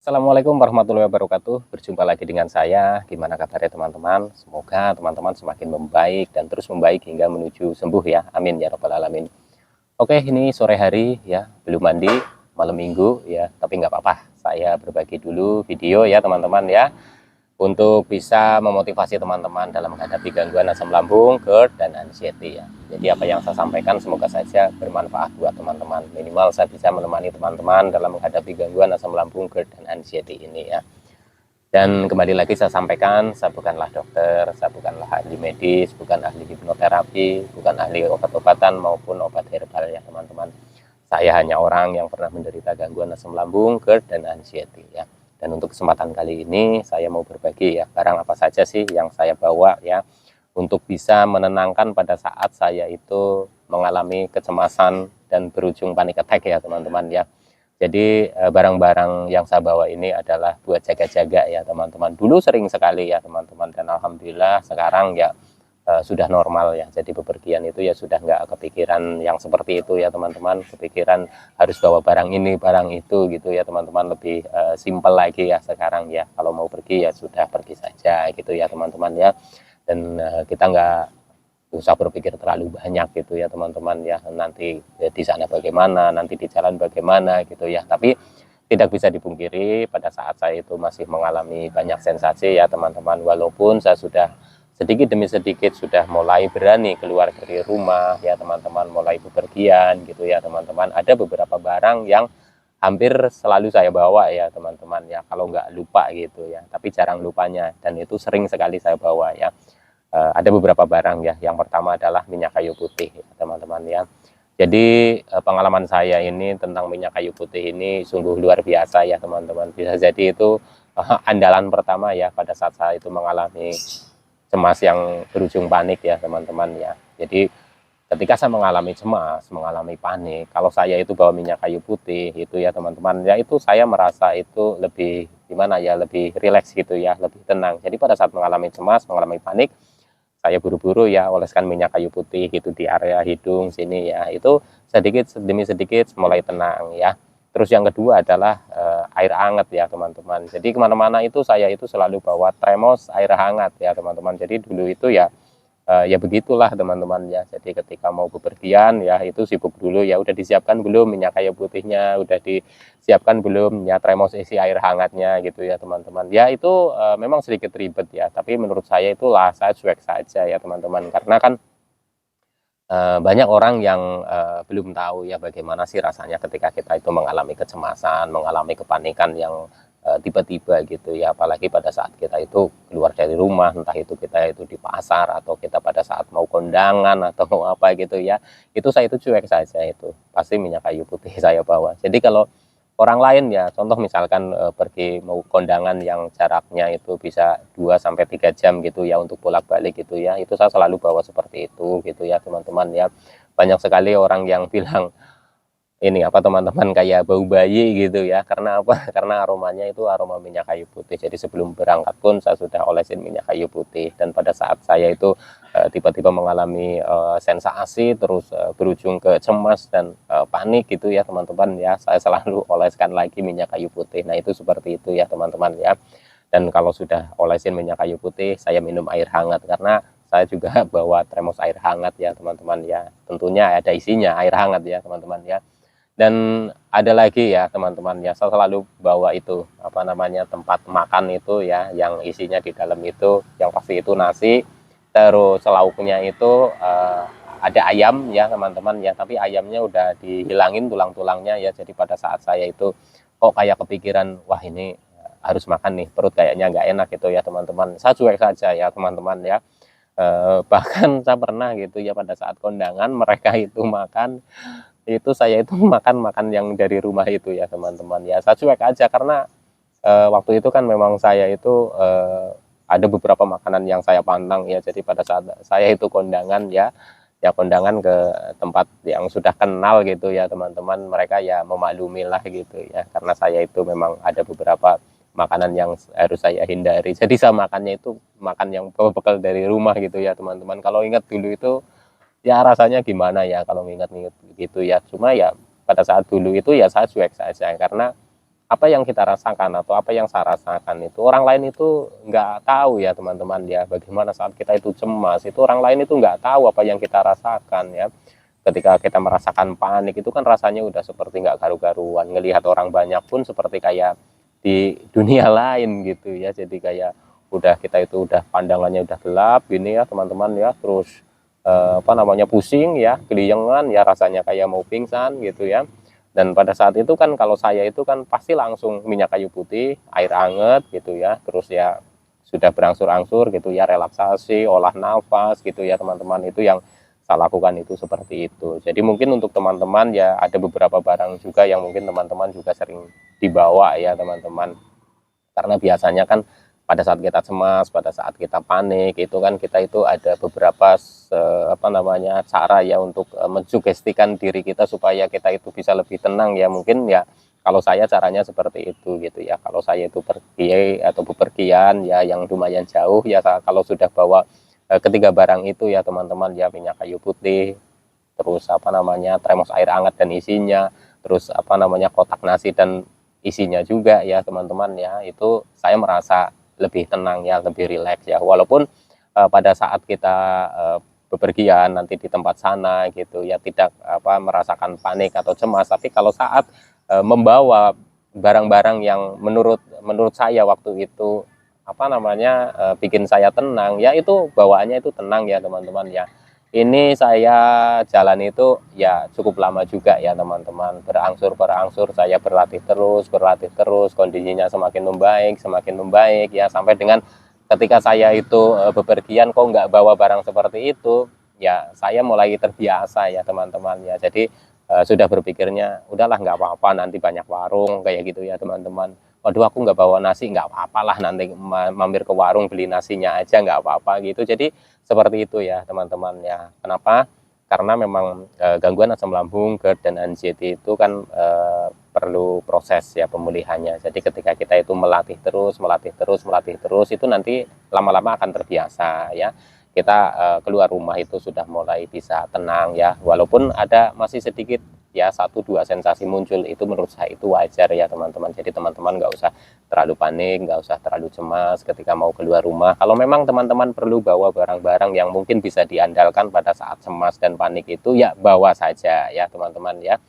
Assalamualaikum warahmatullahi wabarakatuh. Berjumpa lagi dengan saya. Gimana kabarnya teman-teman? Semoga teman-teman semakin membaik dan terus membaik hingga menuju sembuh ya. Amin ya rabbal alamin. Oke, ini sore hari ya, belum mandi, malam minggu ya, tapi nggak apa-apa. Saya berbagi dulu video ya teman-teman ya, untuk bisa memotivasi teman-teman dalam menghadapi gangguan asam lambung, GERD, dan anxiety ya. Jadi apa yang saya sampaikan semoga saja bermanfaat buat teman-teman. Minimal saya bisa menemani teman-teman dalam menghadapi gangguan asam lambung, GERD, dan anxiety ini ya. Dan kembali lagi saya sampaikan, saya bukanlah dokter, saya bukanlah ahli medis, bukan ahli hipnoterapi, bukan ahli obat-obatan maupun obat herbal ya teman-teman. Saya hanya orang yang pernah menderita gangguan asam lambung, GERD, dan anxiety ya. Dan untuk kesempatan kali ini saya mau berbagi ya, barang apa saja sih yang saya bawa ya untuk bisa menenangkan pada saat saya itu mengalami kecemasan dan berujung panic attack ya teman-teman ya. Jadi barang-barang yang saya bawa ini adalah buat jaga-jaga ya teman-teman. Dulu sering sekali ya teman-teman, dan alhamdulillah sekarang ya sudah normal ya. Jadi bepergian itu ya sudah nggak kepikiran yang seperti itu ya teman-teman. Kepikiran harus bawa barang ini, barang itu gitu ya teman-teman. Lebih simpel lagi ya sekarang ya. Kalau mau pergi ya sudah pergi saja gitu ya teman-teman ya. Dan kita nggak usah berpikir terlalu banyak gitu ya teman-teman ya. Nanti di sana bagaimana, nanti di jalan bagaimana gitu ya. Tapi tidak bisa dipungkiri pada saat saya itu masih mengalami banyak sensasi ya teman-teman. Walaupun saya sudah sedikit demi sedikit sudah mulai berani keluar dari rumah ya teman-teman, mulai bepergian gitu ya teman-teman. Ada beberapa barang yang hampir selalu saya bawa ya teman-teman ya, kalau nggak lupa gitu ya, tapi jarang lupanya, dan itu sering sekali saya bawa ya. Ada beberapa barang ya. Yang pertama adalah minyak kayu putih ya teman-teman ya. Jadi pengalaman saya ini tentang minyak kayu putih ini sungguh luar biasa ya teman-teman. Bisa jadi itu andalan pertama ya pada saat saya itu mengalami cemas yang berujung panik ya teman-teman ya. Jadi ketika saya mengalami cemas, mengalami panik, kalau saya itu bawa minyak kayu putih itu ya teman-teman, ya itu saya merasa itu lebih gimana ya, lebih rileks gitu ya, lebih tenang. Jadi pada saat mengalami cemas, mengalami panik, saya buru-buru ya oleskan minyak kayu putih gitu di area hidung sini ya. Itu sedikit demi sedikit mulai tenang ya. Terus yang kedua adalah air hangat ya teman-teman. Jadi kemana-mana itu saya itu selalu bawa termos air hangat ya teman-teman. Jadi dulu itu ya ya begitulah teman-teman ya. Jadi ketika mau bepergian ya itu sibuk dulu ya, udah disiapkan belum minyak kayu putihnya, udah disiapkan belum ya termos isi air hangatnya gitu ya teman-teman. Ya itu memang sedikit ribet ya, tapi menurut saya itulah saya cuek saja ya teman-teman. Karena kan banyak orang yang belum tahu ya bagaimana sih rasanya ketika kita itu mengalami kecemasan, mengalami kepanikan yang tiba-tiba gitu ya, apalagi pada saat kita itu keluar dari rumah, entah itu kita itu di pasar atau kita pada saat mau kondangan atau mau apa gitu ya, itu saya itu cuek saja, itu pasti minyak kayu putih saya bawa. Jadi kalau orang lain ya, contoh misalkan pergi mau kondangan yang jaraknya itu bisa 2 sampai 3 jam gitu ya untuk bolak-balik gitu ya, itu saya selalu bawa seperti itu gitu ya teman-teman ya. Banyak sekali orang yang bilang ini apa teman-teman, kayak bau bayi gitu ya, karena apa? Karena aromanya itu aroma minyak kayu putih. Jadi sebelum berangkat pun saya sudah olesin minyak kayu putih, dan pada saat saya itu tiba-tiba mengalami sensasi terus berujung ke cemas dan panik gitu ya teman-teman ya, saya selalu oleskan lagi minyak kayu putih. Nah itu seperti itu ya teman-teman ya. Dan kalau sudah olesin minyak kayu putih, saya minum air hangat, karena saya juga bawa termos air hangat ya teman-teman ya, tentunya ada isinya air hangat ya teman-teman ya. Dan ada lagi ya teman-teman ya, saya selalu bawa itu apa namanya, tempat makan itu ya, yang isinya di dalam itu yang pasti itu nasi, terus lauknya itu ada ayam ya teman-teman ya, tapi ayamnya udah dihilangin tulang-tulangnya ya. Jadi pada saat saya itu kok kayak kepikiran, wah ini harus makan nih, perut kayaknya nggak enak gitu ya teman-teman, saya cuek saja ya teman-teman ya. Bahkan saya pernah gitu ya, pada saat kondangan mereka itu makan, itu saya itu makan yang dari rumah itu ya teman-teman ya, saya cuek aja karena waktu itu kan memang saya itu ada beberapa makanan yang saya pantang ya. Jadi pada saat saya itu kondangan ya, ya kondangan ke tempat yang sudah kenal gitu ya teman-teman, mereka ya memaklumi lah gitu ya, karena saya itu memang ada beberapa makanan yang harus saya hindari. Jadi saya makannya itu makan yang bawa bekal dari rumah gitu ya teman-teman. Kalau ingat dulu itu ya rasanya gimana ya kalau nginget-nginget gitu ya. Cuma ya pada saat dulu itu ya saya cuek saja, karena apa yang kita rasakan atau apa yang saya rasakan itu orang lain itu nggak tahu ya teman-teman ya, bagaimana saat kita itu cemas itu orang lain itu nggak tahu apa yang kita rasakan ya. Ketika kita merasakan panik itu kan rasanya udah seperti nggak karu-karuan, ngelihat orang banyak pun seperti kayak di dunia lain gitu ya. Jadi kayak udah kita itu udah pandangannya udah gelap gini ya teman-teman ya, terus apa namanya pusing ya, keliengan ya, rasanya kayak mau pingsan gitu ya. Dan pada saat itu kan kalau saya itu kan pasti langsung minyak kayu putih, air hangat gitu ya, terus ya sudah berangsur-angsur gitu ya, relaksasi, olah nafas gitu ya teman-teman, itu yang saya lakukan itu seperti itu. Jadi mungkin untuk teman-teman ya ada beberapa barang juga yang mungkin teman-teman juga sering dibawa ya teman-teman, karena biasanya kan pada saat kita cemas, pada saat kita panik itu kan kita itu ada beberapa apa namanya cara ya untuk mensugestikan diri kita supaya kita itu bisa lebih tenang ya. Mungkin ya kalau saya caranya seperti itu gitu ya. Kalau saya itu pergi atau bepergian ya yang lumayan jauh ya, kalau sudah bawa ketiga barang itu ya teman-teman ya, minyak kayu putih, terus apa namanya termos air hangat dan isinya, terus apa namanya kotak nasi dan isinya juga ya teman-teman ya, itu saya merasa lebih tenang ya, lebih rileks ya. Walaupun pada saat kita bepergian nanti di tempat sana gitu ya tidak apa merasakan panik atau cemas, tapi kalau saat membawa barang-barang yang menurut saya waktu itu apa namanya bikin saya tenang ya, itu bawaannya itu tenang ya teman-teman ya. Ini saya jalan itu ya cukup lama juga ya teman-teman, berangsur-berangsur saya berlatih terus, kondisinya semakin membaik ya, sampai dengan ketika saya itu bepergian kok nggak bawa barang seperti itu, ya saya mulai terbiasa ya teman-teman ya. Jadi sudah berpikirnya udahlah nggak apa-apa, nanti banyak warung kayak gitu ya teman-teman. Waduh aku nggak bawa nasi, nggak apa-apalah nanti mampir ke warung beli nasinya aja nggak apa-apa gitu. Jadi seperti itu ya teman-teman ya. Kenapa? Karena memang gangguan asam lambung, GERD dan anxiety itu kan perlu proses ya pemulihannya. Jadi ketika kita itu melatih terus itu nanti lama-lama akan terbiasa ya. Kita keluar rumah itu sudah mulai bisa tenang ya. Walaupun ada masih sedikit ya 1-2 sensasi muncul, itu menurut saya itu wajar ya teman-teman. Jadi teman-teman nggak usah terlalu panik, nggak usah terlalu cemas ketika mau keluar rumah. Kalau memang teman-teman perlu bawa barang-barang yang mungkin bisa diandalkan pada saat cemas dan panik itu ya bawa saja ya teman-teman ya.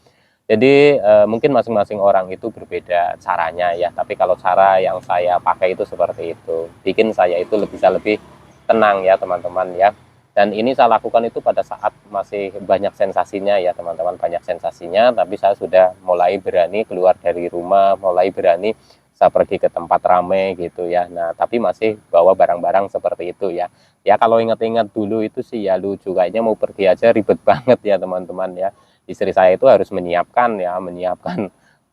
Jadi mungkin masing-masing orang itu berbeda caranya ya, tapi kalau cara yang saya pakai itu seperti itu, bikin saya itu bisa lebih tenang ya teman-teman ya. Dan ini saya lakukan itu pada saat masih banyak sensasinya ya teman-teman, banyak sensasinya, tapi saya sudah mulai berani keluar dari rumah, mulai berani saya pergi ke tempat ramai gitu ya. Nah tapi masih bawa barang-barang seperti itu ya. Ya kalau ingat-ingat dulu itu sih ya lucu, kayaknya mau pergi aja ribet banget ya teman-teman ya. Istri saya itu harus menyiapkan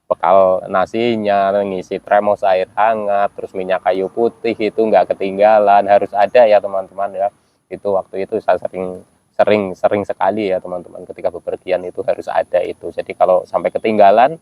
bekal nasinya, ngisi termos air hangat, terus minyak kayu putih itu nggak ketinggalan, harus ada ya teman-teman ya. Itu waktu itu saya sering sekali ya teman-teman, ketika bepergian itu harus ada itu. Jadi kalau sampai ketinggalan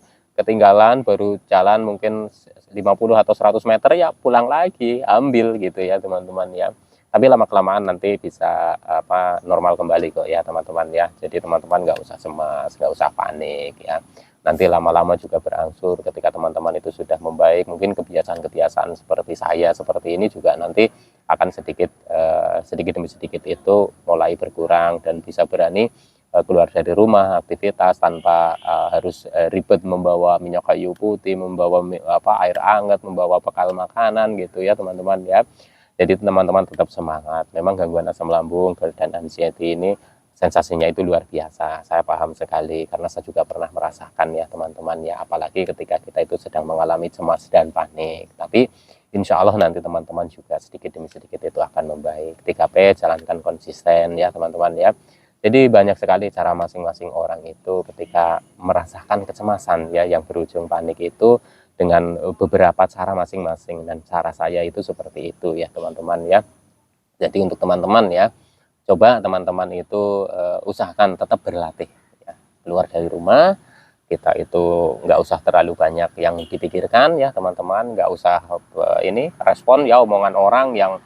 baru jalan mungkin 50 atau 100 meter ya pulang lagi, ambil gitu ya teman-teman ya. Tapi lama-kelamaan nanti bisa apa normal kembali kok ya teman-teman ya. Jadi teman-teman nggak usah cemas, nggak usah panik ya. Nanti lama-lama juga berangsur ketika teman-teman itu sudah membaik. Mungkin kebiasaan-kebiasaan seperti saya seperti ini juga nanti akan sedikit demi sedikit itu mulai berkurang, dan bisa berani keluar dari rumah aktivitas tanpa harus ribet membawa minyak kayu putih, membawa air hangat, membawa bekal makanan gitu ya teman-teman ya. Jadi teman-teman tetap semangat. Memang gangguan asam lambung dan anxiety ini sensasinya itu luar biasa. Saya paham sekali karena saya juga pernah merasakan ya teman-teman ya. Apalagi ketika kita itu sedang mengalami cemas dan panik. Tapi insya Allah nanti teman-teman juga sedikit demi sedikit itu akan membaik. 3P jalankan konsisten ya teman-teman ya. Jadi banyak sekali cara masing-masing orang itu ketika merasakan kecemasan ya yang berujung panik itu dengan beberapa cara masing-masing, dan cara saya itu seperti itu ya teman-teman ya. Jadi untuk teman-teman ya, coba teman-teman itu usahakan tetap berlatih ya. Keluar dari rumah kita itu nggak usah terlalu banyak yang dipikirkan ya teman-teman, nggak usah ini respon ya omongan orang yang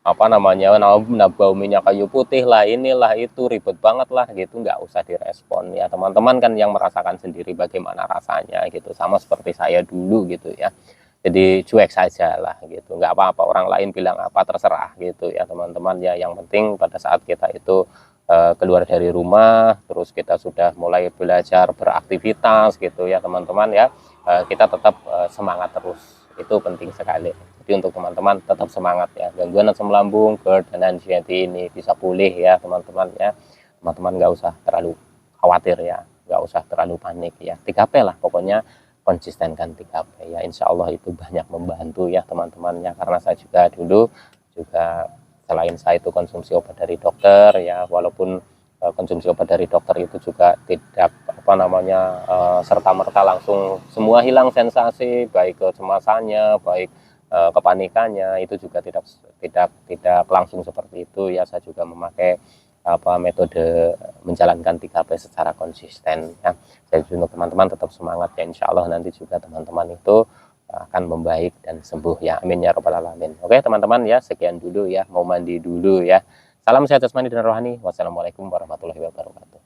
apa namanya, nambah minyak kayu putih lah, inilah itu, ribet banget lah gitu, nggak usah direspon ya. Teman-teman kan yang merasakan sendiri bagaimana rasanya gitu, sama seperti saya dulu gitu ya. Jadi cuek saja lah gitu, nggak apa-apa orang lain bilang apa terserah gitu ya teman-teman ya. Yang penting pada saat kita itu keluar dari rumah, terus kita sudah mulai belajar beraktivitas gitu ya teman-teman ya, kita tetap semangat terus, itu penting sekali. Jadi untuk teman-teman tetap semangat ya, gangguan asam lambung, GERD dan anxiety ini bisa pulih ya teman-teman ya. Teman-teman nggak usah terlalu khawatir ya, nggak usah terlalu panik ya. 3P lah pokoknya, konsistenkan 3P ya, insya Allah itu banyak membantu ya teman-temannya. Karena saya juga dulu juga selain saya itu konsumsi obat dari dokter ya, walaupun konsumsi obat dari dokter itu juga tidak apa namanya serta-merta langsung semua hilang sensasi, baik kecemasannya, baik kepanikannya, itu juga tidak langsung seperti itu ya. Saya juga memakai metode menjalankan 3P secara konsisten ya. Jadi untuk teman-teman tetap semangat ya, insya Allah nanti juga teman-teman itu akan membaik dan sembuh ya, amin ya robbal alamin. Oke teman-teman ya, sekian dulu ya, mau mandi dulu ya. Salam sehat jasmani dan rohani. Wassalamualaikum warahmatullahi wabarakatuh.